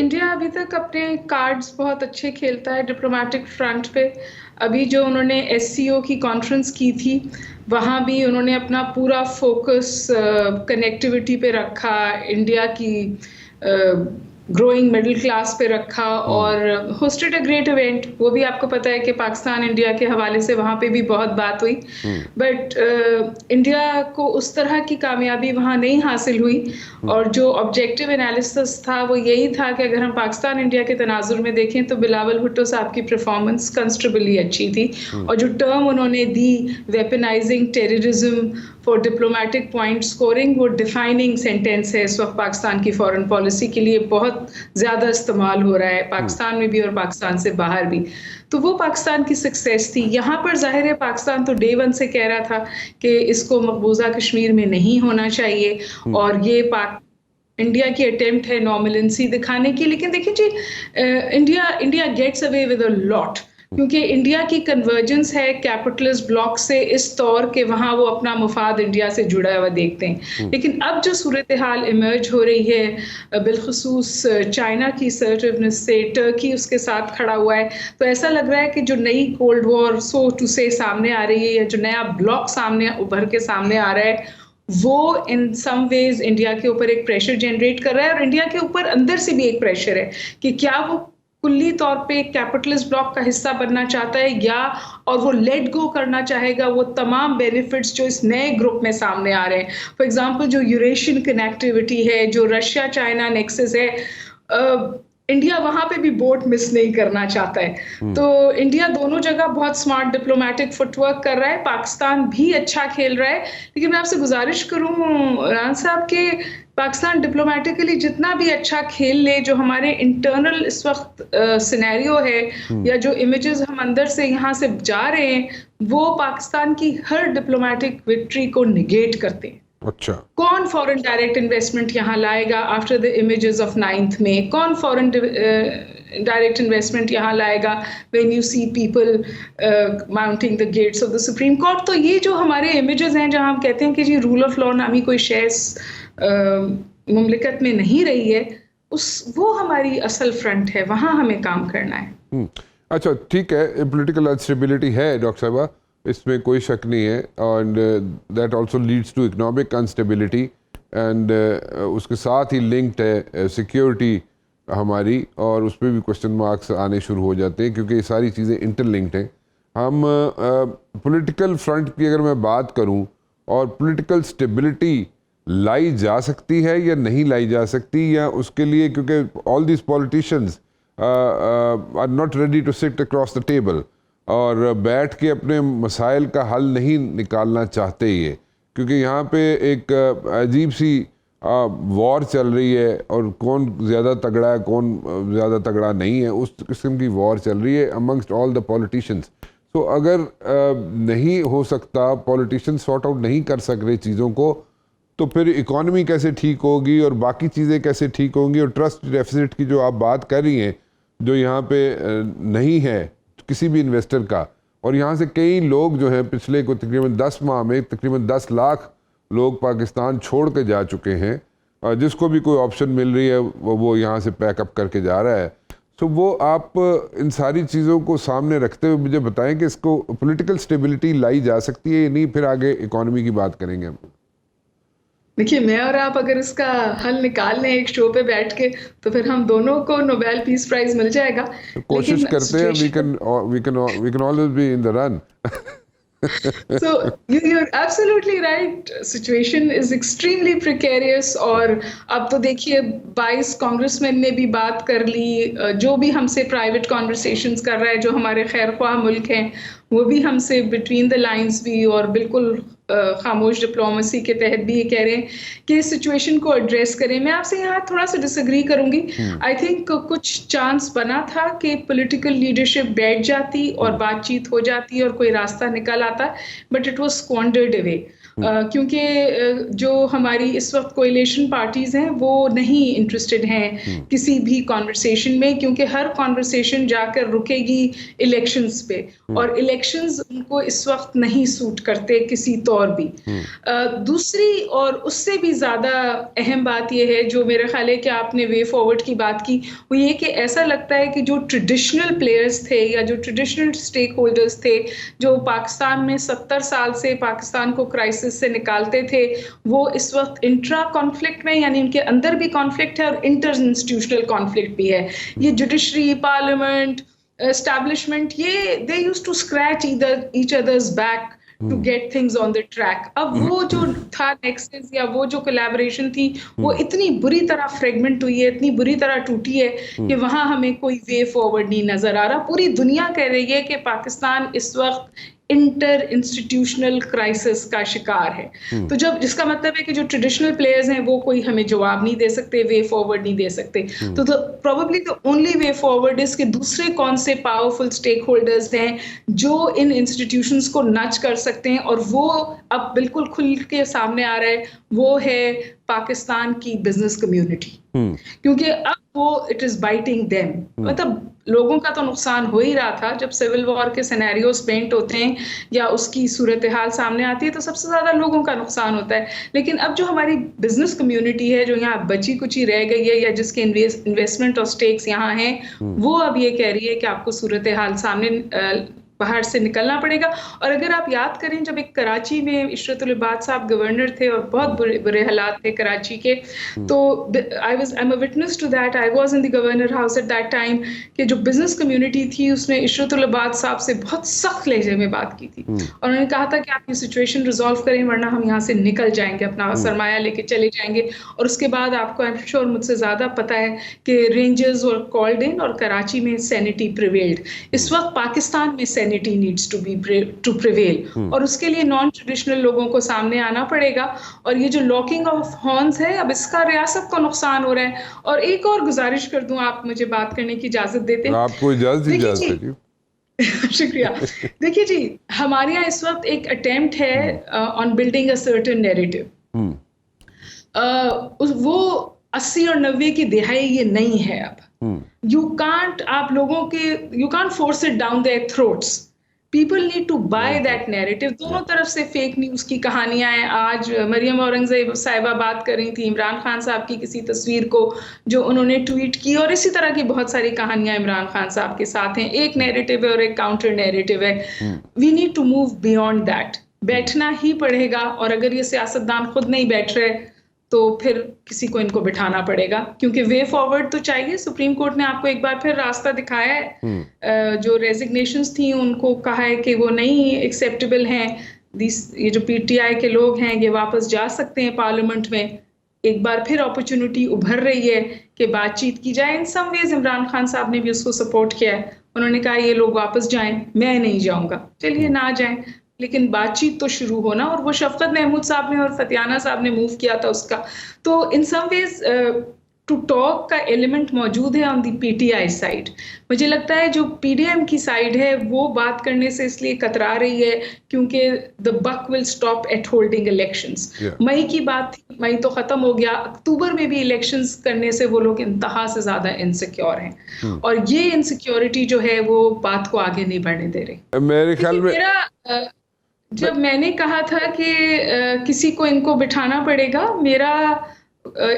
India ابھی تک اپنے کارڈز بہت اچھے کھیلتا ہے ڈپلومیٹک فرنٹ پہ. ابھی جو انہوں نے ایس سی او کی کانفرنس کی تھی وہاں بھی انہوں نے اپنا پورا فوکس کنیکٹیوٹی پہ رکھا, انڈیا کی گروئنگ مڈل کلاس پہ رکھا, اور ہوسٹڈ اے گریٹ ایونٹ. وہ بھی آپ کو پتا ہے کہ پاکستان انڈیا کے حوالے سے وہاں پہ بھی بہت بات ہوئی, بٹ انڈیا کو اس طرح کی کامیابی وہاں نہیں حاصل ہوئی. اور جو آبجیکٹیو انالیسس تھا وہ یہی تھا کہ اگر ہم پاکستان انڈیا کے تناظر میں دیکھیں تو بلاول بھٹو صاحب کی پرفارمنس کنسٹریبلی اچھی تھی, اور جو ٹرم انہوں نے دی weaponizing terrorism for diplomatic point scoring, وہ ڈیفائننگ سینٹینس ہے اس وقت پاکستان کی فارن پالیسی کے لیے, بہت زیادہ استعمال ہو رہا ہے پاکستان میں بھی اور پاکستان سے باہر بھی. تو وہ پاکستان کی سکسیس تھی. یہاں پر ظاہر ہے پاکستان تو ڈے ون سے کہہ رہا تھا کہ اس کو مقبوضہ کشمیر میں نہیں ہونا چاہیے, اور یہ انڈیا کی اٹیمپٹ ہے نارملنسی دکھانے کی. لیکن دیکھیں جی, India gets away with a lot, کیونکہ انڈیا کی کنورجنس ہے کیپٹلسٹ بلاک سے اس طور کہ وہاں وہ اپنا مفاد انڈیا سے جڑا ہوا دیکھتے ہیں. لیکن اب جو صورتحال ایمرج ہو رہی ہے بالخصوص چائنا کی assertiveness سے, ٹرکی اس کے ساتھ کھڑا ہوا ہے, تو ایسا لگ رہا ہے کہ جو نئی کولڈ وار سو ٹو سے سامنے آ رہی ہے, یا جو نیا بلاک سامنے ابھر کے سامنے آ رہا ہے, وہ ان سم ویز انڈیا کے اوپر ایک پریشر جنریٹ کر رہا ہے. اور انڈیا کے اوپر اندر سے بھی ایک پریشر ہے کہ کیا وہ کلی طور پہ کیپٹلسٹ بلاک کا حصہ بننا چاہتا ہے, یا اور وہ لیٹ گو کرنا چاہے گا وہ تمام بینیفٹس جو اس نئے گروپ میں سامنے آ رہے ہیں. فار ایگزامپل جو یوریشین کنیکٹیوٹی ہے, جو رشیا چائنا نیکسس ہے, انڈیا وہاں پہ بھی بوٹ مس نہیں کرنا چاہتا ہے. تو انڈیا دونوں جگہ بہت سمارٹ ڈپلومیٹک فٹ ورک کر رہا ہے, پاکستان بھی اچھا کھیل رہا ہے. لیکن میں آپ سے گزارش کروں ران صاحب کہ پاکستان ڈپلومیٹکلی جتنا بھی اچھا کھیل لے, جو ہمارے انٹرنل اس وقت سینیریو ہے, یا جو امیجز ہم اندر سے یہاں سے جا رہے ہیں, وہ پاکستان کی ہر ڈپلومیٹک وکٹری کو نگیٹ کرتے ہیں. اچھا, کون فورن ڈائریکٹ انویسٹمنٹ یہاں لائے گا after the images of 9th میں؟ کون فورن ڈائریکٹ انویسٹمنٹ یہاں لائے گا when you see people mounting the gates of the supreme court? تو یہ جو ہمارے امیجز ہیں جہاں ہم کہتے ہیں کہ جی رول آف لا نامی کوئی شے مملکت میں نہیں رہی ہے, وہ ہماری اصل فرنٹ ہے, وہاں ہمیں کام کرنا ہے. اچھا ٹھیک ہے, پولیٹیکل انسٹیبلٹی ہے ڈاکٹر صاحبہ, اس میں کوئی شک نہیں ہے, and that also leads to economic instability, and اس کے ساتھ ہی لنکڈ ہے سیکیورٹی ہماری, اور اس پہ بھی کوشچن مارکس آنے شروع ہو جاتے ہیں کیونکہ یہ ساری چیزیں انٹر لنکڈ ہیں. ہم پولیٹیکل فرنٹ کی اگر میں بات کروں, اور پولیٹیکل اسٹیبلٹی لائی جا سکتی ہے یا نہیں لائی جا سکتی, یا اس کے لیے کیونکہ all these politicians are not ready to sit across the table, اور بیٹھ کے اپنے مسائل کا حل نہیں نکالنا چاہتے یہ, کیونکہ یہاں پہ ایک عجیب سی وار چل رہی ہے, اور کون زیادہ تگڑا ہے کون زیادہ تگڑا نہیں ہے, اس قسم کی وار چل رہی ہے امنگسٹ آل دا پولیٹیشنز. تو اگر نہیں ہو سکتا, پولیٹیشن سارٹ آؤٹ نہیں کر سک رہے چیزوں کو, تو پھر اکانومی کیسے ٹھیک ہوگی اور باقی چیزیں کیسے ٹھیک ہوں گی؟ اور ٹرسٹ ڈیفیسٹ کی جو آپ بات کر رہی ہیں, جو یہاں پہ نہیں ہے کسی بھی انویسٹر کا, اور یہاں سے کئی لوگ جو ہیں پچھلے کو تقریباً 10 ماہ میں تقریباً 10 لاکھ لوگ پاکستان چھوڑ کے جا چکے ہیں, جس کو بھی کوئی آپشن مل رہی ہے وہ یہاں سے پیک اپ کر کے جا رہا ہے. تو وہ آپ ان ساری چیزوں کو سامنے رکھتے ہوئے مجھے بتائیں کہ اس کو پولیٹیکل سٹیبلٹی لائی جا سکتی ہے یا نہیں, پھر آگے اکانومی کی بات کریں گے ہم. دیکھیے, میں اور آپ اگر اس کا حل نکال لیں ایک شو پہ بیٹھ کے, تو پھر ہم دونوں کو نوبیل پیس پرائز مل جائے گا. کوشش کرتے ہیں, we can always be in the run. So you're absolutely right. Situation is extremely precarious. اور اب تو دیکھیے 22 کانگریس مین نے بھی بات کر لی, جو بھی ہم سے پرائیویٹ کانورسیشنز کر رہا ہے, جو ہمارے خیر خواہ ملک ہیں, وہ بھی ہم سے بٹوین دا لائنز بھی اور بالکل خاموش ڈپلومیسی کے تحت بھی یہ کہہ رہے ہیں کہ اس سچویشن کو ایڈریس کریں. میں آپ سے یہاں تھوڑا سا ڈس ایگری کروں گی. آئی تھنک کچھ چانس بنا تھا کہ پولیٹیکل لیڈرشپ بیٹھ جاتی اور بات چیت ہو جاتی اور کوئی راستہ نکل آتا, بٹ اٹ واز اسکوانڈرڈ اوے. کیونکہ جو ہماری اس وقت کوئلیشن پارٹیز ہیں وہ نہیں انٹرسٹڈ ہیں کسی بھی کانورسیشن میں, کیونکہ ہر کانورسیشن جا کر رکے گی الیکشنز پہ, اور الیکشنز ان کو اس وقت نہیں سوٹ کرتے کسی طور بھی. دوسری اور اس سے بھی زیادہ اہم بات یہ ہے جو میرے خیال ہے کہ آپ نے وے فارورڈ کی بات کی, وہ یہ کہ ایسا لگتا ہے کہ جو ٹریڈیشنل پلیئرز تھے یا جو ٹریڈیشنل اسٹیک ہولڈرز تھے جو پاکستان میں 70 سال سے پاکستان کو کرائسس سے نکالتے تھے, وہ اس وقت انٹرا کانفلکٹ میں, یعنی ان کے اندر بھی کانفلکٹ ہے اور انٹر انسٹیٹیوشنل کانفلکٹ بھی ہے. یہ جوڈیشری, پارلیمنٹ, اسٹیبلشمنٹ, یہ they use to scratch each others back to get things on the track. اب وہ جو تھا نیکسس یا وہ جو کولیبریشن تھی وہ اتنی بری طرح فریگمنٹ ہوئی ہے, اتنی بری طرح ٹوٹی ہے کہ وہاں ہمیں کوئی وے فارورڈ نہیں نظر آ رہا. پوری دنیا کہہ رہی ہے کہ پاکستان اس وقت انٹر انسٹیٹیوشنل کرائسس کا شکار ہے. تو جب جس کا مطلب ہے کہ جو ٹریڈیشنل پلیئرز ہیں وہ کوئی ہمیں جواب نہیں دے سکتے, وے فارورڈ نہیں دے سکتے, تو probably the only way forward is کہ دوسرے کون سے پاورفل اسٹیک ہولڈرز ہیں جو ان انسٹیٹیوشنز کو نچ کر سکتے ہیں, اور وہ اب بالکل کھل کے سامنے آ رہا ہے, وہ ہے پاکستان کی بزنس کمیونٹی. کیونکہ اب وہ اٹ از بائٹنگ دیم. مطلب لوگوں کا تو نقصان ہو ہی رہا تھا جب سول وار کے سینیریوز پینٹ ہوتے ہیں یا اس کی صورتحال سامنے آتی ہے تو سب سے زیادہ لوگوں کا نقصان ہوتا ہے. لیکن اب جو ہماری بزنس کمیونٹی ہے جو یہاں بچی کچی رہ گئی ہے یا جس کے انویسٹمنٹ اور سٹیکس یہاں ہیں, وہ اب یہ کہہ رہی ہے کہ آپ کو صورتحال سامنے باہر سے نکلنا پڑے گا. اور اگر آپ یاد کریں جب ایک کراچی میں عشرت العباد صاحب گورنر تھے اور بہت برے حالات تھے کراچی کے, تو I'm a witness to that. I was in the governor house at that time کہ جو بزنس کمیونٹی تھی اس نے عشرت العباد صاحب سے بہت سخت لہجے میں بات کی تھی, اور انہوں نے کہا تھا کہ آپ یہ سچویشن ریزالو کریں ورنہ ہم یہاں سے نکل جائیں گے, اپنا سرمایہ لے کے چلے جائیں گے. اور اس کے بعد آپ کو I'm sure مجھ سے زیادہ پتا ہے کہ رینجرز اور کالڈن اور کراچی میں سینٹی پریویلڈ. اس وقت پاکستان میں sanity needs to prevail, اور اس کے لیے نان ٹریڈیشنل لوگوں کو سامنے آنا پڑے گا. اور یہ جو لاکنگ آف ہارنز ہے اب اس کا ریاست کو نقصان ہو رہا ہے. اور ایک اور گزارش کر دوں, آپ مجھے بات کرنے کی اجازت دیتے ہیں؟ آپ کو اجازت ہے جی. شکریہ. دیکھیے جی, ہمارے یہاں اس وقت ایک اٹیمپٹ ہے on building a certain narrative. وہ 80 اور 90 کی دہائی یہ نہیں ہے اب. You can't, آپ لوگوں کے you can't force it down their throats. People need to buy that narrative. دونوں طرف سے فیک نیوز کی کہانیاں ہیں. آج مریم اورنگزیب صاحبہ بات کر رہی تھی عمران خان صاحب کی کسی تصویر کو جو انہوں نے ٹویٹ کی, اور اسی طرح کی بہت ساری کہانیاں عمران خان صاحب کے ساتھ ہیں. ایک نیریٹو ہے اور ایک کاؤنٹر نیریٹو ہے. We need to move beyond that. بیٹھنا ہی پڑے گا, اور اگر یہ سیاستدان خود نہیں بیٹھ رہے تو پھر کسی کو ان کو بٹھانا پڑے گا, کیونکہ وے فارورڈ تو چاہیے. سپریم کورٹ نے آپ کو ایک بار پھر راستہ دکھایا ہے. جو ریزگنیشنز تھیں ان کو کہا ہے کہ وہ نہیں ایکسیپٹیبل ہیں. یہ جو پی ٹی آئی کے لوگ ہیں یہ واپس جا سکتے ہیں پارلیمنٹ میں. ایک بار پھر اپرچونٹی ابھر رہی ہے کہ بات چیت کی جائے. ان سم ویز عمران خان صاحب نے بھی اس کو سپورٹ کیا ہے. انہوں نے کہا یہ لوگ واپس جائیں, میں نہیں جاؤں گا. چلیے نہ جائیں, لیکن بات چیت تو شروع ہونا. اور وہ شفقت محمود صاحب نے اور فتیانہ صاحب نے موو کیا تھا اس کا. تو ان سم ویز ٹو ٹاک کا ایلیمنٹ موجود ہے آن دی پی ٹی آئی سائڈ. مجھے لگتا ہے جو پی ڈی ایم کی سائڈ ہے وہ بات کرنے سے اس لیے کترا رہی ہے کیونکہ the buck will stop at holding elections. مئی کی بات تھی, مئی تو ختم ہو گیا. اکتوبر میں بھی الیکشنز کرنے سے وہ لوگ انتہا سے زیادہ انسیکیور ہیں, اور یہ انسیکیورٹی جو ہے وہ بات کو آگے نہیں بڑھنے دے رہی. میرے خیال میں جب میں نے کہا تھا کہ کسی کو ان کو بٹھانا پڑے گا, میرا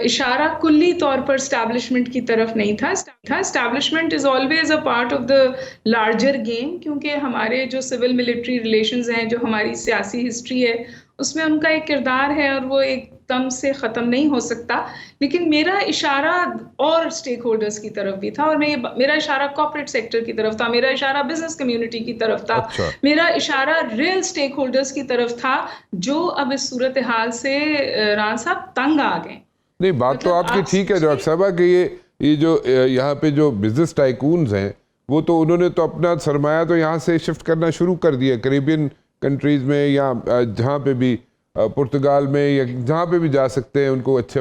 اشارہ کلی طور پر اسٹیبلشمنٹ کی طرف نہیں تھا. Establishment is always a part of the larger game, کیونکہ ہمارے جو سول ملٹری ریلیشنز ہیں, جو ہماری سیاسی ہسٹری ہے, اس میں ان کا ایک کردار ہے اور وہ ایک دم سے ختم نہیں ہو سکتا. لیکن میرا اشارہ اور اسٹیک ہولڈرز کی طرف بھی تھا, اور میرا اشارہ کارپوریٹ سیکٹر کی طرف تھا, میرا اشارہ بزنس کمیونٹی کی طرف تھا, میرا اشارہ ریل اسٹیک ہولڈرز کی طرف تھا جو اب اس صورتحال سے ران صاحب تنگ آ گئے. نہیں, بات تو آپ کی ٹھیک ہے ڈاکٹر صاحبہ کہ یہ جو یہاں پہ جو بزنس ٹائکونز ہیں وہ تو انہوں نے تو اپنا سرمایہ تو یہاں سے شفٹ کرنا شروع کر دیا کریبین کنٹریز میں, یا جہاں پہ بھی پرتگال میں یا جہاں پہ بھی جا سکتے ہیں ان کو اچھا.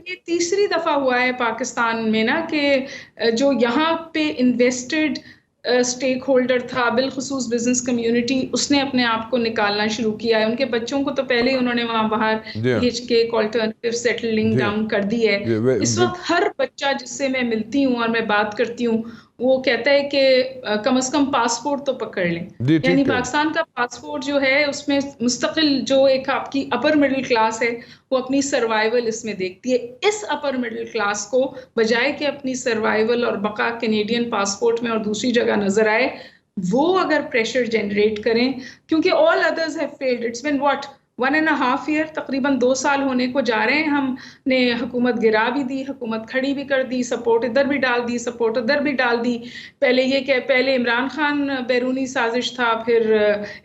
یہ تیسری دفعہ ہوا ہے پاکستان میں نا کہ جو یہاں پہ انویسٹڈ اسٹیک ہولڈر تھا، بالخصوص بزنس کمیونٹی، اس نے اپنے آپ کو نکالنا شروع کیا ہے. ان کے بچوں کو تو پہلے ہی انہوں نے وہاں باہر بھیج کے ایک آلٹرنیٹیو سیٹلنگ ڈاؤن کر دی ہے. اس وقت ہر بچہ جس سے میں ملتی ہوں اور میں بات کرتی ہوں وہ کہتا ہے کہ کم از کم پاسپورٹ تو پکڑ لیں. یعنی پاکستان کا پاسپورٹ جو ہے اس میں مستقل جو ایک آپ کی اپر مڈل کلاس ہے وہ اپنی سروائیول اس میں دیکھتی ہے. اس اپر مڈل کلاس کو بجائے کہ اپنی سروائیول اور بقا کینیڈین پاسپورٹ میں اور دوسری جگہ نظر آئے، وہ اگر پریشر جنریٹ کریں، کیونکہ all others have failed. It's been what 1.5 year، تقریباً 2 سال ہونے کو جا رہے ہیں. ہم نے حکومت گرا بھی دی، حکومت کھڑی بھی کر دی، سپورٹ ادھر بھی ڈال دی، سپورٹ ادھر بھی ڈال دی. پہلے یہ کہ پہلے عمران خان بیرونی سازش تھا، پھر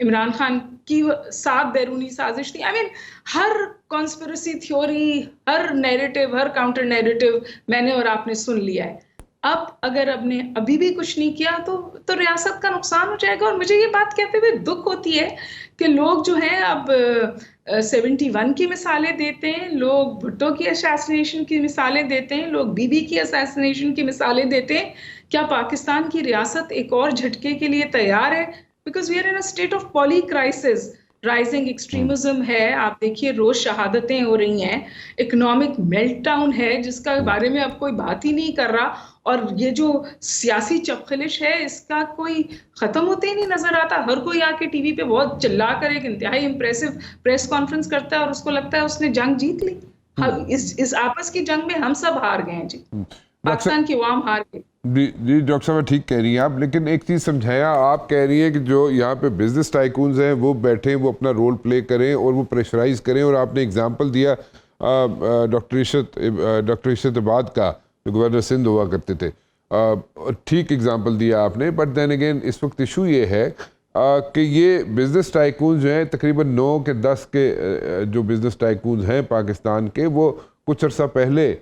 عمران خان کی ساتھ بیرونی سازش تھی. آئی مین ہر کانسپریسی تھیوری، ہر نیریٹو، ہر کاؤنٹر نیریٹو میں نے اور آپ نے سن لیا ہے. اب اگر اب نے ابھی بھی کچھ نہیں کیا تو ریاست کا نقصان ہو جائے گا. اور مجھے یہ بات کہتے ہوئے دکھ ہوتی ہے کہ لوگ جو ہیں اب 71 کی مثالیں دیتے ہیں، لوگ بھٹو کی اساسینیشن کی مثالیں دیتے ہیں، لوگ بی بی کی اساسینیشن کی مثالیں دیتے ہیں. کیا پاکستان کی ریاست ایک اور جھٹکے کے لیے تیار ہے؟ Because we are in a state of poly crisis. Rising extremism ہے، آپ دیکھیے روز شہادتیں ہو رہی ہیں، اکنامک میلٹ ڈاؤن ہے جس کا بارے میں اب کوئی بات ہی نہیں کر رہا. اور یہ جو سیاسی چپخلش ہے اس کا کوئی ختم ہوتے ہی نہیں نظر آتا. ہر کوئی آ کے ٹی وی پہ بہت چلا کر ایک انتہائی امپریسو پریس کانفرنس کرتا ہے اور اس کو لگتا ہے اس نے جنگ جیت لی. اس آپس کی جنگ میں ہم سب ہار گئے ہیں جی، پاکستان کی عوام ہار گئی. جی ڈاکٹر صاحب ٹھیک کہہ رہی ہیں آپ، لیکن ایک چیز سمجھایا، آپ کہہ رہی ہیں کہ جو یہاں پہ بزنس ٹائکونز ہیں وہ بیٹھیں، وہ اپنا رول پلے کریں اور وہ پریشرائز کریں. اور آپ نے اگزامپل دیا ڈاکٹر عشرت عباد کا، جو گورنر سندھ ہوا کرتے تھے. ٹھیک اگزامپل دیا آپ نے، بٹ دین اگین اس وقت ایشو یہ ہے کہ یہ بزنس ٹائکونز جو ہیں تقریباً 9 کے 10 کے جو بزنس ٹائکونز ہیں پاکستان کے، وہ کچھ عرصہ پہلے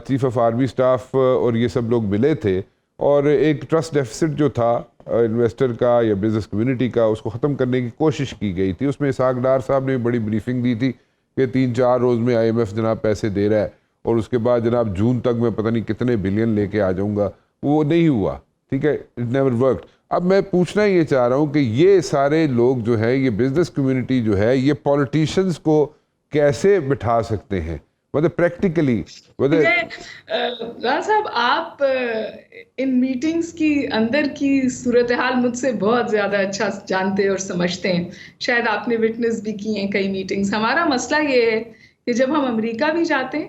چیف آف آرمی سٹاف اور یہ سب لوگ ملے تھے اور ایک ٹرسٹ ڈیفیسٹ جو تھا انویسٹر کا یا بزنس کمیونٹی کا، اس کو ختم کرنے کی کوشش کی گئی تھی. اس میں اسحاق ڈار صاحب نے بڑی بریفنگ دی تھی کہ 3-4 روز میں IMF جناب پیسے دے رہا ہے اور اس کے بعد جناب جون تک میں پتہ نہیں کتنے بلین لے کے آ جاؤں گا. وہ نہیں ہوا، ٹھیک ہے، اٹ نیور ورکڈ. اب میں پوچھنا یہ چاہ رہا ہوں کہ یہ سارے لوگ جو ہے، یہ بزنس کمیونٹی جو ہے، یہ پولیٹیشینز کو کیسے بٹھا سکتے ہیں، مطلب پریکٹیکلی؟ راز صاحب آپ ان میٹنگز کی اندر کی صورتحال مجھ سے بہت زیادہ اچھا جانتے اور سمجھتے ہیں. شاید آپ نے وٹنس بھی کی ہیں کئی میٹنگز. ہمارا مسئلہ یہ ہے کہ جب ہم امریکہ بھی جاتے ہیں،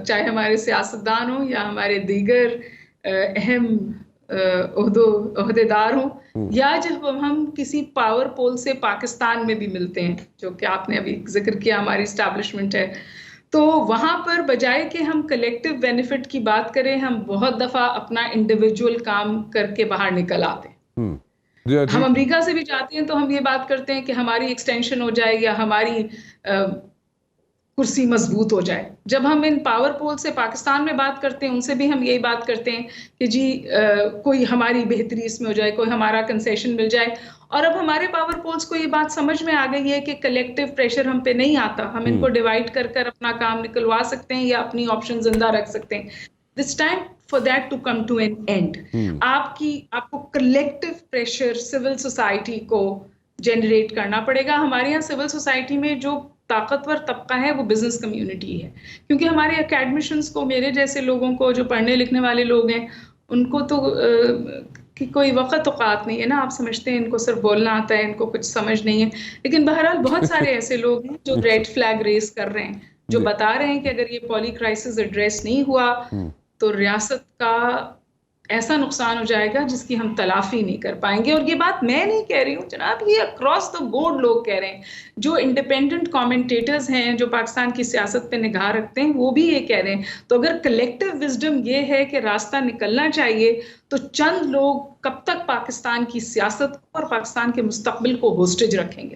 چاہے ہمارے سیاستدان ہوں یا ہمارے دیگر اہم عہدیدار ہوں، یا جب ہم کسی پاور پول سے پاکستان میں بھی ملتے ہیں، جو کہ آپ نے ابھی ذکر کیا ہماری اسٹیبلشمنٹ ہے، تو وہاں پر بجائے کہ ہم کلیکٹیو بینیفٹ کی بات کریں، ہم بہت دفعہ اپنا انڈیویجول کام کر کے باہر نکل آتے ہیں. ہم امریکہ سے بھی جاتے ہیں تو ہم یہ بات کرتے ہیں کہ ہماری ایکسٹینشن ہو جائے یا ہماری کرسی مضبوط ہو جائے. جب ہم ان پاور پول سے پاکستان میں بات کرتے ہیں، ان سے بھی ہم یہی بات کرتے ہیں کہ جی کوئی ہماری بہتری اس میں ہو جائے، کوئی ہمارا کنسیشن مل جائے. اور اب ہمارے پاور پولز کو یہ بات سمجھ میں آ گئی ہے کہ کلیکٹیو پریشر ہم پہ نہیں آتا، ہم ان کو ڈیوائڈ کر کر اپنا کام نکلوا سکتے ہیں یا اپنی آپشن زندہ رکھ سکتے ہیں. This time for that to come to an end. آپ کو کلیکٹیو پریشر سول سوسائٹی کو جنریٹ کرنا پڑے گا. ہمارے یہاں سول سوسائٹی میں جو طاقتور طبقہ ہے وہ بزنس کمیونٹی ہے، کیونکہ ہمارے اکیڈمیشنز کو، میرے جیسے لوگوں کو جو پڑھنے لکھنے والے لوگ ہیں، ان کو تو کوئی وقت اوقات نہیں ہے نا. آپ سمجھتے ہیں ان کو صرف بولنا آتا ہے، ان کو کچھ سمجھ نہیں ہے. لیکن بہرحال بہت سارے ایسے لوگ ہیں جو ریڈ فلیگ ریز کر رہے ہیں، جو بتا رہے ہیں کہ اگر یہ پولی کرائسس ایڈریس نہیں ہوا تو ریاست کا ایسا نقصان ہو جائے گا جس کی ہم تلافی نہیں کر پائیں گے. اور یہ بات میں نہیں کہہ رہی ہوں جناب، یہ اکراس دا بورڈ لوگ کہہ رہے ہیں. جو انڈیپینڈنٹ کامنٹیٹرز ہیں، جو پاکستان کی سیاست پہ نگاہ رکھتے ہیں، وہ بھی یہ کہہ رہے ہیں. تو اگر کلیکٹیو وزڈم یہ ہے کہ راستہ نکلنا چاہیے، تو چند لوگ کب تک پاکستان کی سیاست اور پاکستان کے مستقبل کو ہوسٹیج رکھیں گے؟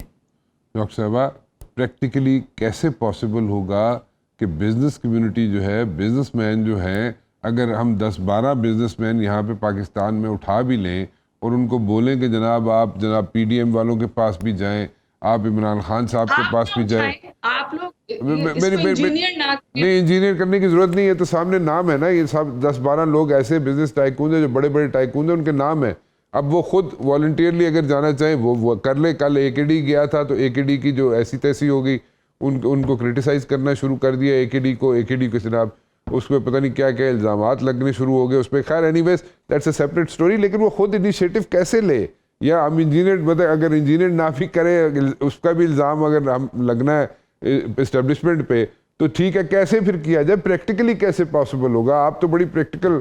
ڈاکٹر صاحبہ، پریکٹیکلی کیسے پاسبل ہوگا کہ بزنس کمیونٹی جو ہے، بزنس مین جو ہیں، اگر ہم 10-12 بزنس مین یہاں پہ پاکستان میں اٹھا بھی لیں اور ان کو بولیں کہ جناب آپ جناب PDM والوں کے پاس بھی جائیں، آپ عمران خان صاحب کے پاس بھی جائیں، آپ لوگ نہیں، انجینئر کرنے کی ضرورت نہیں ہے. تو سامنے نام ہے نا، یہ سب 10-12 لوگ ایسے بزنس ٹائکون ہیں جو بڑے بڑے ٹائکون ہیں، ان کے نام ہیں. اب وہ خود والنٹیئرلی اگر جانا چاہیں وہ کر لے. کل اے کے ڈی گیا تھا تو اے کے ڈی کی جو ایسی تیسی ہو گئی, ان کو کرٹیسائز کرنا شروع کر دیا اے کے ڈی کو جناب اس پہ پتہ نہیں کیا کیا الزامات لگنے شروع ہو گئے اس پہ. خیر anyways that's a separate story. لیکن وہ خود انیشیٹو کیسے لے, یا ہم انجینئر اگر انجینئر نہ بھی کرے اس کا بھی الزام اگر ہم لگنا ہے اسٹیبلشمنٹ پہ تو ٹھیک ہے, کیسے پھر کیا جائے, پریکٹیکلی کیسے پاسبل ہوگا؟ آپ تو بڑی پریکٹیکل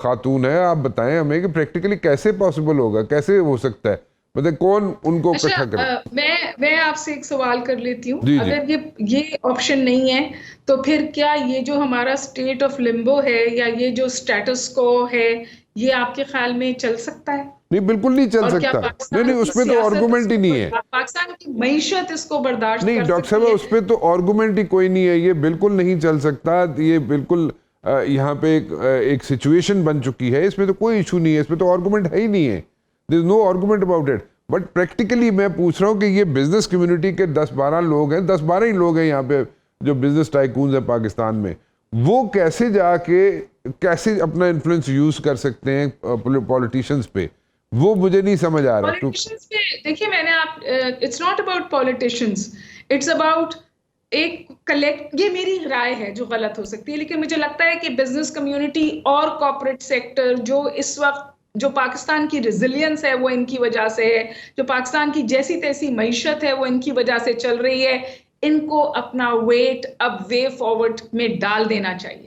خاتون ہے, آپ بتائیں ہمیں کہ پریکٹیکلی کیسے پاسبل ہوگا, کیسے ہو سکتا ہے, مطلب کون ان کو اکٹھا کرے؟ میں آپ سے ایک سوال کر لیتی ہوں. اگر یہ آپشن نہیں ہے تو پھر کیا یہ جو ہمارا اسٹیٹ آف لمبو ہے یا یہ جو اسٹیٹس کو ہے یہ آپ کے خیال میں چل سکتا ہے؟ نہیں, بالکل نہیں چل سکتا. نہیں, اس پہ تو آرگومنٹ ہی نہیں ہے. پاکستان کی معیشت اس کو برداشت نہیں ڈاکٹر صاحب, اس پہ تو آرگومنٹ ہی کوئی نہیں ہے. یہ بالکل نہیں چل سکتا. یہ بالکل یہاں پہ ایک سچویشن بن چکی ہے, اس پہ تو کوئی ایشو نہیں ہے, اس پہ تو آرگومنٹ ہے ہی نہیں ہے. There is no argument about it. But practically میں پوچھ رہا ہوں کہ یہ بزنس کمیونٹی کے 10-12 لوگ ہیں, 10-12 ہی لوگ ہیں یہاں پہ جو بزنس ٹائکونز ہیں پاکستان میں, وہ کیسے جا کے کیسے اپنا انفلوئنس یوز کر سکتے ہیں پولیٹیشنز پہ, وہ مجھے نہیں سمجھ آ رہا. پولیٹیشنز پہ دیکھیے, میں نے it's not about politicians, it's about ایک کلیکٹ. یہ میری رائے ہے جو غلط ہو سکتی ہے, لیکن مجھے لگتا ہے کہ بزنس کمیونٹی اور کارپوریٹ سیکٹر جو اس وقت جو پاکستان کی ریزیلینس ہے وہ ان کی وجہ سے ہے, جو پاکستان کی جیسی تیسی معیشت ہے وہ ان کی وجہ سے چل رہی ہے, ان کو اپنا ویٹ اب وے فارورڈ میں ڈال دینا چاہیے.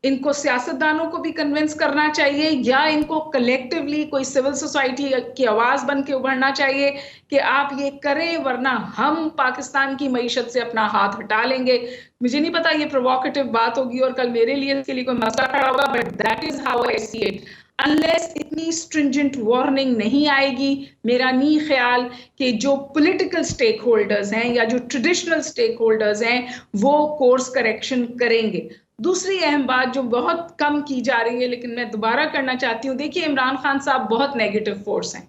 ان کو سیاستدانوں کو بھی کنونس کرنا چاہیے, یا ان کو کلیکٹیولی کوئی سول سوسائٹی کی آواز بن کے ابھرنا چاہیے کہ آپ یہ کریں ورنہ ہم پاکستان کی معیشت سے اپنا ہاتھ ہٹا لیں گے. مجھے نہیں پتا یہ پرووکیٹو بات ہوگی اور کل میرے لیے اس کے لیے کوئی مسئلہ کھڑا ہوگا, but that is how I see it. Unless اتنی اسٹرنجنٹ وارننگ نہیں آئے گی, میرا نہیں خیال کہ جو پولیٹیکل سٹیک ہولڈرز ہیں یا جو ٹریڈیشنل سٹیک ہولڈرز ہیں وہ کورس کریکشن کریں گے. دوسری اہم بات جو بہت کم کی جا رہی ہے لیکن میں دوبارہ کرنا چاہتی ہوں, دیکھیے عمران خان صاحب بہت نیگیٹو فورس ہیں.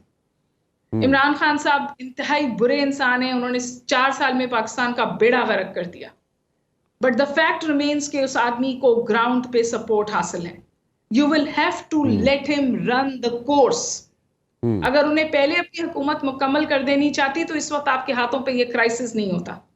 عمران خان صاحب انتہائی برے انسان ہیں, انہوں نے 4 سال میں پاکستان کا بیڑا غرق کر دیا. بٹ دا فیکٹ ریمینز کہ اس آدمی کو گراؤنڈ پہ سپورٹ حاصل ہے. You will have to let him run the course. اگر انہیں پہلے اپنی حکومت مکمل کر دینی چاہتی تو اس وقت آپ کے ہاتھوں پہ یہ کرائسس نہیں ہوتا.